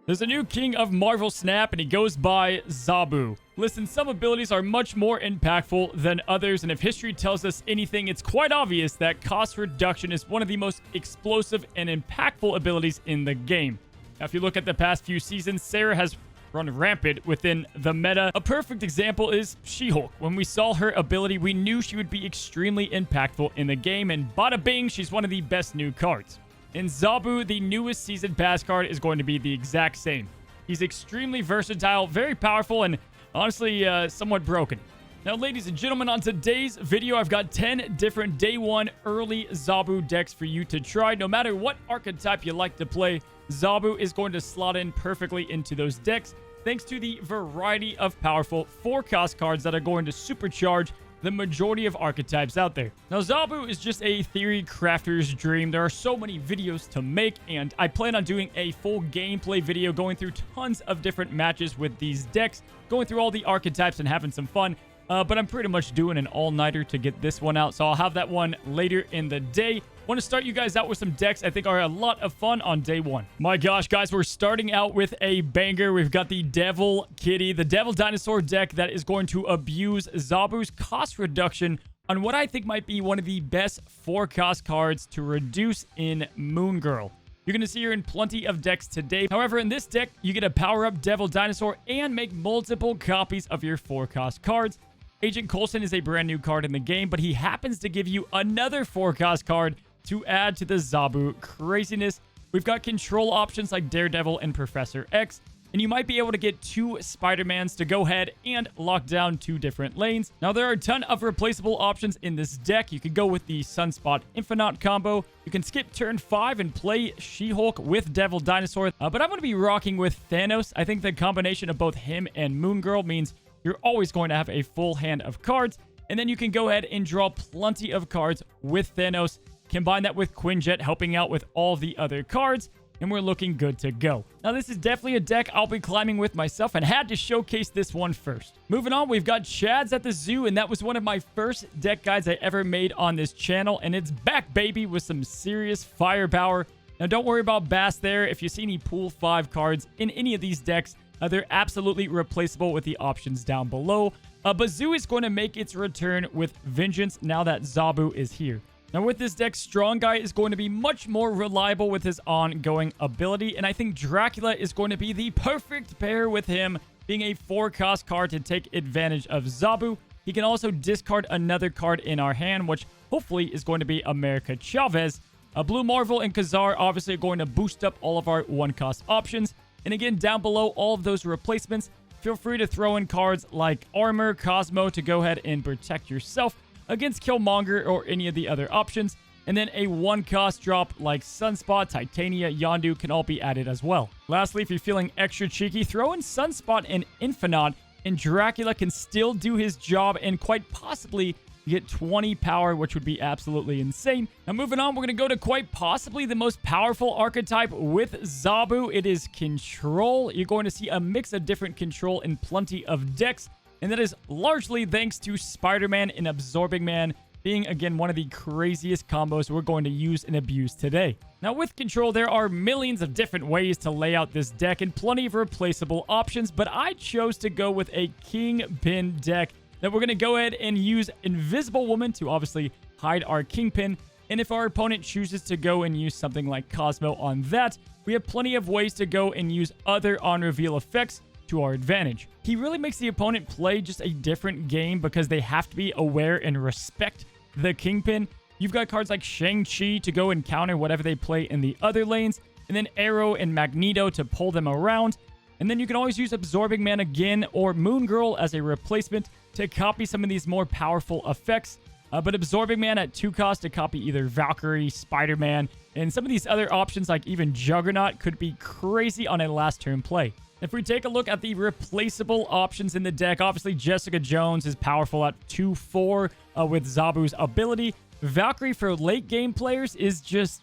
There's a new King of Marvel Snap, and he goes by Zabu. Listen, some abilities are much more impactful than others, and if history tells us anything, it's quite obvious that cost reduction is one of the most explosive and impactful abilities in the game. Now, if you look at the past few seasons, Sarah has run rampant within the meta. A perfect example is She-Hulk. When we saw her ability, we knew she would be extremely impactful in the game, and bada bing, she's one of the best new cards. In Zabu, the newest season pass card is going to be the exact same. He's extremely versatile, very powerful, and honestly, somewhat broken. Now, ladies and gentlemen, on today's video, I've got 10 different day one early Zabu decks for you to try. No matter what archetype you like to play, Zabu is going to slot in perfectly into those decks, thanks to the variety of powerful 4-cost cards that are going to supercharge the majority of archetypes out there. Now, Zabu is just a theory crafter's dream. There are so many videos to make, and I plan on doing a full gameplay video going through tons of different matches with these decks, going through all the archetypes and having some fun. But I'm pretty much doing an all-nighter to get this one out, so I'll have that one later in the day. Want to start you guys out with some decks I think are a lot of fun on day one. My gosh, guys, we're starting out with a banger. We've got the Devil Kitty, the Devil Dinosaur deck that is going to abuse Zabu's cost reduction on what I think might be one of the best 4-cost cards to reduce in Moon Girl. You're going to see her in plenty of decks today. However, in this deck, you get to power up Devil Dinosaur and make multiple copies of your 4-cost cards. Agent Coulson is a brand new card in the game, but he happens to give you another 4-cost card to add to the Zabu craziness. We've got control options like Daredevil and Professor X, and you might be able to get 2 Spider-Mans to go ahead and lock down 2 different lanes. Now, there are a ton of replaceable options in this deck. You could go with the Sunspot Infinite combo. You can skip turn 5 and play She-Hulk with Devil Dinosaur, but I'm going to be rocking with Thanos. I think the combination of both him and Moon Girl means you're always going to have a full hand of cards, and then you can go ahead and draw plenty of cards with Thanos. Combine that with Quinjet helping out with all the other cards, and we're looking good to go. Now, this is definitely a deck I'll be climbing with myself and had to showcase this one first. Moving on, we've got Chad's at the Zoo, and that was one of my first deck guides I ever made on this channel, and it's back, baby, with some serious firepower. Now, don't worry about Bass there. If you see any Pool 5 cards in any of these decks, they're absolutely replaceable with the options down below. But Zoo is going to make its return with vengeance now that Zabu is here. Now, with this deck, Strong Guy is going to be much more reliable with his ongoing ability, and I think Dracula is going to be the perfect pair with him being a 4-cost card to take advantage of Zabu. He can also discard another card in our hand, which hopefully is going to be America Chavez. Blue Marvel and Khazar obviously are going to boost up all of our 1-cost options. And again, down below all of those replacements, feel free to throw in cards like Armor, Cosmo to go ahead and protect yourself against Killmonger or any of the other options. And then a 1-cost drop like Sunspot, Titania, Yondu can all be added as well. Lastly, if you're feeling extra cheeky, throw in Sunspot and Infinite, and Dracula can still do his job and quite possibly get 20 power, which would be absolutely insane. Now, moving on, we're going to go to quite possibly the most powerful archetype with Zabu. It is Control. You're going to see a mix of different Control in plenty of decks, and that is largely thanks to Spider-Man and Absorbing Man being, again, one of the craziest combos we're going to use and abuse today. Now, with Control, there are millions of different ways to lay out this deck and plenty of replaceable options, but I chose to go with a Kingpin deck that we're going to go ahead and use Invisible Woman to obviously hide our Kingpin. And if our opponent chooses to go and use something like Cosmo on that, we have plenty of ways to go and use other on-reveal effects to our advantage. He really makes the opponent play just a different game because they have to be aware and respect the Kingpin. You've got cards like Shang-Chi to go and counter whatever they play in the other lanes, and then Arrow and Magneto to pull them around. And then you can always use Absorbing Man again or Moon Girl as a replacement to copy some of these more powerful effects. But Absorbing Man at 2 cost to copy either Valkyrie, Spider-Man, and some of these other options like even Juggernaut could be crazy on a last turn play. If we take a look at the replaceable options in the deck, obviously Jessica Jones is powerful at 2-4 with Zabu's ability. Valkyrie for late game players is just,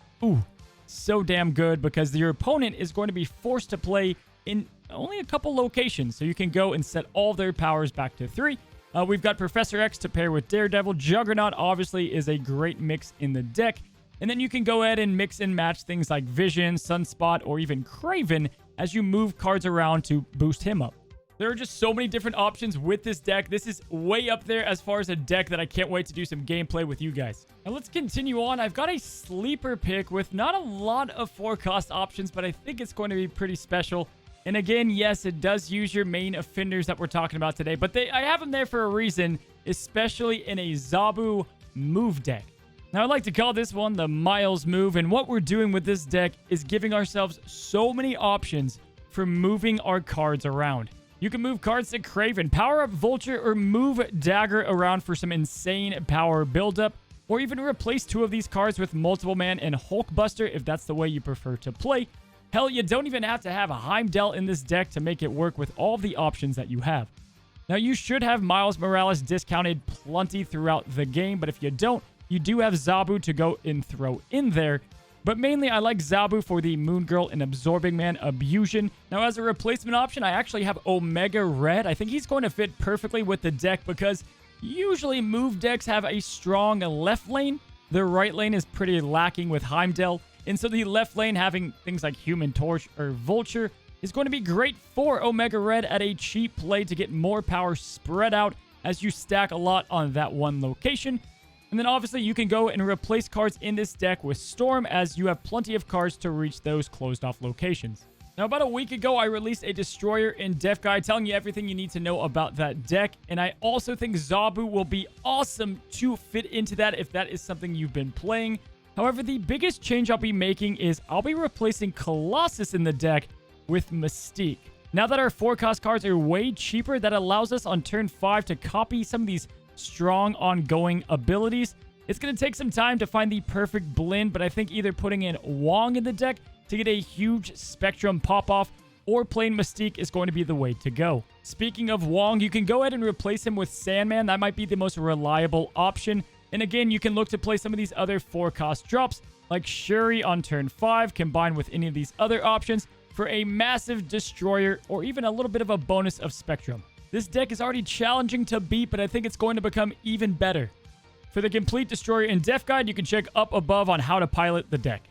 so damn good because your opponent is going to be forced to play in only a couple locations. So you can go and set all their powers back to 3. We've got Professor X to pair with Daredevil. Juggernaut obviously is a great mix in the deck. And then you can go ahead and mix and match things like Vision, Sunspot, or even Kraven as you move cards around to boost him up. There are just so many different options with this deck. This is way up there as far as a deck that I can't wait to do some gameplay with you guys. Now let's continue on. I've got a sleeper pick with not a lot of 4-cost options, but I think it's going to be pretty special. And again, yes, it does use your main offenders that we're talking about today, but I have them there for a reason, especially in a Zabu move deck. Now, I like to call this one the Miles move, and what we're doing with this deck is giving ourselves so many options for moving our cards around. You can move cards to Craven, power up Vulture, or move Dagger around for some insane power buildup, or even replace 2 of these cards with Multiple Man and Hulkbuster if that's the way you prefer to play. Hell, you don't even have to have a Heimdall in this deck to make it work with all the options that you have. Now, you should have Miles Morales discounted plenty throughout the game, but if you don't, you do have Zabu to go and throw in there. But mainly, I like Zabu for the Moon Girl and Absorbing Man Abusion. Now, as a replacement option, I actually have Omega Red. I think he's going to fit perfectly with the deck because usually move decks have a strong left lane. The right lane is pretty lacking with Heimdall. And so the left lane having things like Human Torch or Vulture is going to be great for Omega Red at a cheap play to get more power spread out as you stack a lot on that one location. And then obviously you can go and replace cards in this deck with Storm as you have plenty of cards to reach those closed off locations. Now, about a week ago, I released a Destroyer and Def Guide telling you everything you need to know about that deck. And I also think Zabu will be awesome to fit into that if that is something you've been playing. However, the biggest change I'll be making is I'll be replacing Colossus in the deck with Mystique. Now that our 4-cost cards are way cheaper, that allows us on turn 5 to copy some of these strong ongoing abilities. It's going to take some time to find the perfect blend, but I think either putting in Wong in the deck to get a huge Spectrum pop-off or playing Mystique is going to be the way to go. Speaking of Wong, you can go ahead and replace him with Sandman. That might be the most reliable option. And again, you can look to play some of these other 4-cost drops like Shuri on turn 5 combined with any of these other options for a massive Destroyer or even a little bit of a bonus of Spectrum. This deck is already challenging to beat, but I think it's going to become even better. For the complete Destroyer and Def Guide, you can check up above on how to pilot the deck.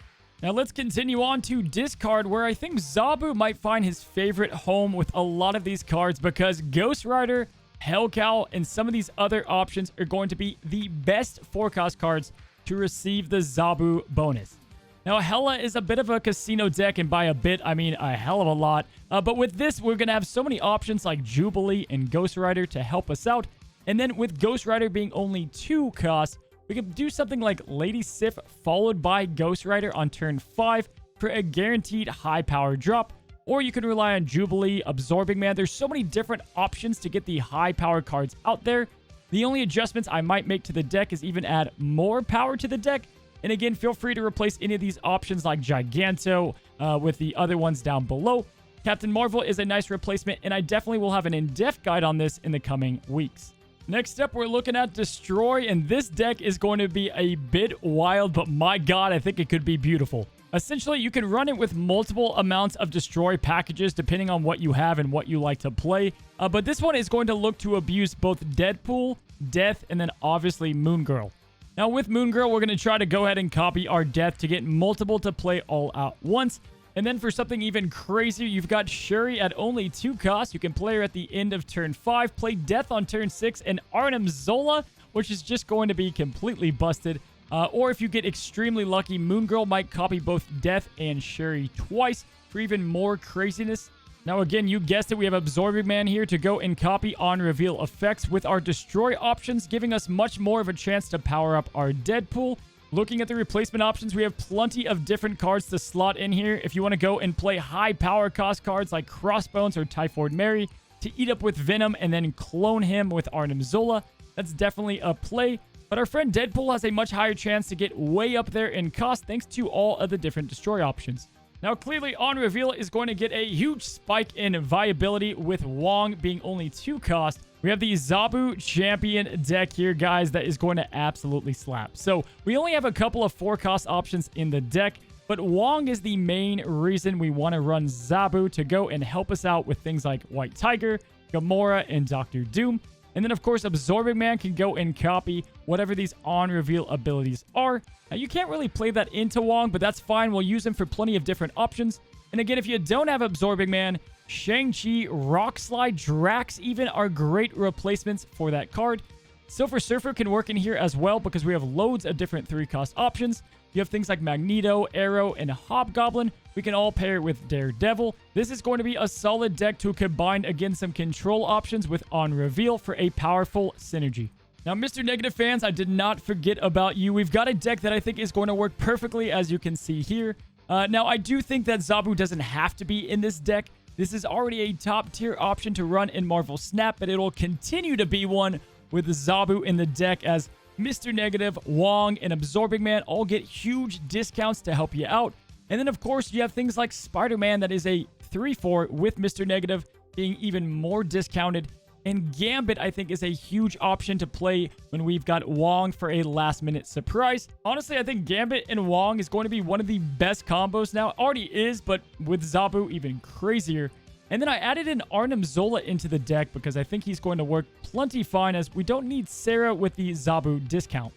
Now let's continue on to discard, where I think Zabu might find his favorite home with a lot of these cards because Ghost Rider, Hellcow, and some of these other options are going to be the best 4-cost cards to receive the Zabu bonus. Now, Hela is a bit of a casino deck, and by a bit, I mean a hell of a lot. But with this, we're going to have so many options like Jubilee and Ghost Rider to help us out. And then with Ghost Rider being only 2 costs, we can do something like Lady Sif followed by Ghost Rider on turn 5 for a guaranteed high power drop. Or you can rely on Jubilee, Absorbing Man. There's so many different options to get the high power cards out there. The only adjustments I might make to the deck is even add more power to the deck. And again, feel free to replace any of these options like Giganto with the other ones down below. Captain Marvel is a nice replacement, and I definitely will have an in-depth guide on this in the coming weeks. Next up, we're looking at Destroy, and this deck is going to be a bit wild, but my god, I think it could be beautiful. Essentially, you can run it with multiple amounts of Destroy packages depending on what you have and what you like to play. But this one is going to look to abuse both Deadpool, Death, and then obviously Moon Girl. Now, with Moon Girl, we're going to try to go ahead and copy our Death to get multiple to play all at once. And then for something even crazier, you've got Shuri at only 2 costs. You can play her at the end of turn 5, play Death on turn 6, and Arnim Zola, which is just going to be completely busted. Or if you get extremely lucky, Moon Girl might copy both Death and Shuri twice for even more craziness. Now, again, you guessed it, we have Absorbing Man here to go and copy on reveal effects with our Destroy options, giving us much more of a chance to power up our Deadpool. Looking at the replacement options, we have plenty of different cards to slot in here. If you want to go and play high power cost cards like Crossbones or Typhoid Mary to eat up with Venom and then clone him with Arnim Zola, that's definitely a play. But our friend Deadpool has a much higher chance to get way up there in cost thanks to all of the different Destroy options. Now, clearly, on reveal is going to get a huge spike in viability with Wong being only 2 cost. We have the Zabu Champion deck here, guys, that is going to absolutely slap. So we only have a couple of 4-cost options in the deck, but Wong is the main reason we want to run Zabu to go and help us out with things like White Tiger, Gamora, and Doctor Doom. And then, of course, Absorbing Man can go and copy whatever these on-reveal abilities are. Now, you can't really play that into Wong, but that's fine. We'll use him for plenty of different options. And again, if you don't have Absorbing Man, Shang-Chi, Rock Slide, Drax even are great replacements for that card. Silver Surfer can work in here as well because we have loads of different 3-cost options. You have things like Magneto, Arrow, and Hobgoblin. We can all pair with Daredevil. This is going to be a solid deck to combine against some control options with On Reveal for a powerful synergy. Now, Mr. Negative fans, I did not forget about you. We've got a deck that I think is going to work perfectly, as you can see here. Now, I do think that Zabu doesn't have to be in this deck. This is already a top-tier option to run in Marvel Snap, but it'll continue to be one with Zabu in the deck, as Mr. Negative, Wong, and Absorbing Man all get huge discounts to help you out. And then, of course, you have things like Spider-Man that is a 3-4 with Mr. Negative being even more discounted. And Gambit, I think, is a huge option to play when we've got Wong for a last-minute surprise. Honestly, I think Gambit and Wong is going to be one of the best combos now. It already is, but with Zabu, even crazier. And then I added in Arnim Zola into the deck because I think he's going to work plenty fine, as we don't need Sarah with the Zabu discount.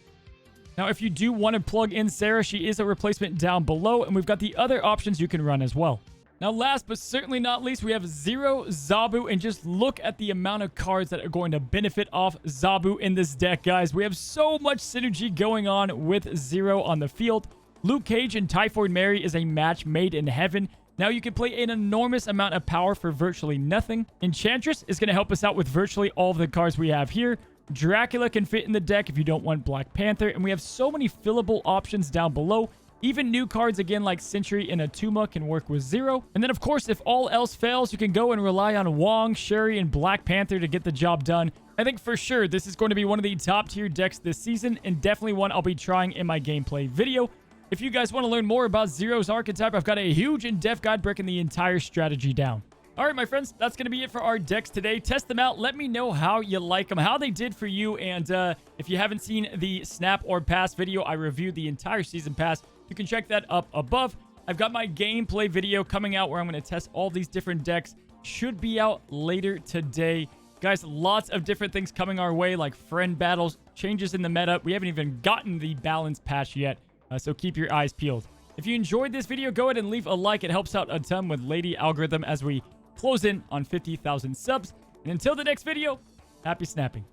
Now, if you do want to plug in Sarah, she is a replacement down below, and we've got the other options you can run as well. Now, last but certainly not least, we have Zero Zabu, and just look at the amount of cards that are going to benefit off Zabu in this deck, guys. We have so much synergy going on with Zero on the field. Luke Cage and Typhoid Mary is a match made in heaven. Now you can play an enormous amount of power for virtually nothing. Enchantress is going to help us out with virtually all of the cards we have here. Dracula can fit in the deck if you don't want Black Panther. And we have so many fillable options down below. Even new cards again like Sentry and Atuma can work with Zero. And then of course, if all else fails, you can go and rely on Wong, Shuri, and Black Panther to get the job done. I think for sure this is going to be one of the top tier decks this season, and definitely one I'll be trying in my gameplay video. If you guys want to learn more about Zero's Archetype, I've got a huge in-depth guide breaking the entire strategy down. All right, my friends, that's going to be it for our decks today. Test them out. Let me know how you like them, how they did for you. And if you haven't seen the Snap or Pass video, I reviewed the entire Season Pass. You can check that up above. I've got my gameplay video coming out where I'm going to test all these different decks. Should be out later today. Guys, lots of different things coming our way, like friend battles, changes in the meta. We haven't even gotten the balance patch yet. So keep your eyes peeled. If you enjoyed this video, go ahead and leave a like. It helps out a ton with Lady Algorithm as we close in on 50,000 subs. And until the next video, happy snapping.